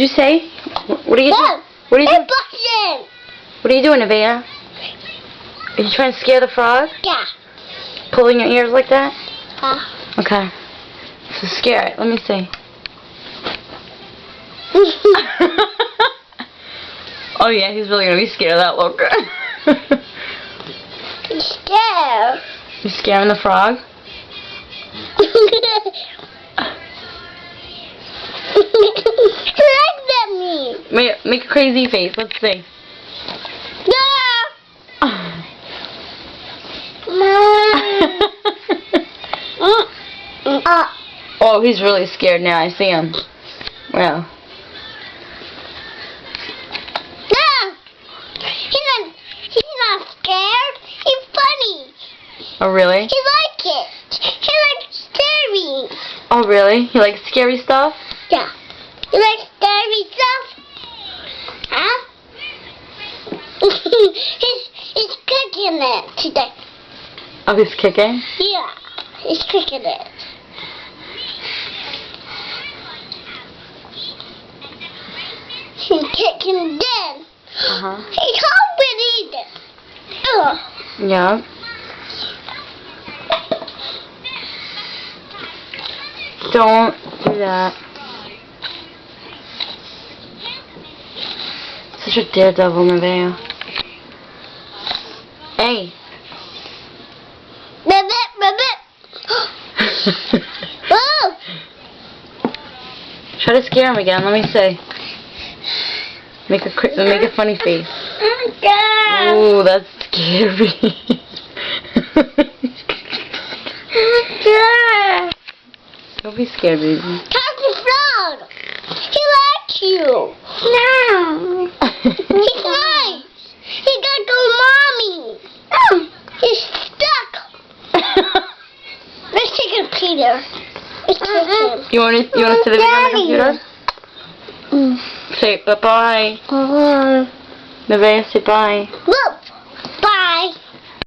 Did you say? What are you doing? What are you doing? What are you doing, Nevaeh? Are you trying to scare the frog? Yeah. Pulling your ears like that? Yeah. Okay. So scare it. Let me see. Oh yeah, he's really gonna be scared of that look. I'm scared. You scaring the frog? Look at me. Make a crazy face. Let's see. Oh, he's really scared now. I see him. Well. No, he's not scared. He's funny. Oh, really? He likes it. He likes scary. Oh, really? You like scary stuff? Yeah. You like scary stuff? Huh? he's cooking it today. Oh, he's kicking? Yeah, he's cooking it. He's kicking dead. He's hoping eat it. Ugh. Yeah. Don't do that. Such a daredevil, Nevaeh. Hey. Rabbit. Oh. Try to scare him again. Let me see. Make a funny face. Ooh, that's scary. Don't be scared, baby. Captain Frog. He likes you. No. He's nice. He got go mommy. He's stuck. Let's take a Peter. Let's take him. You want to see the video on the computer? Say bye-bye. Nevaeh, say bye.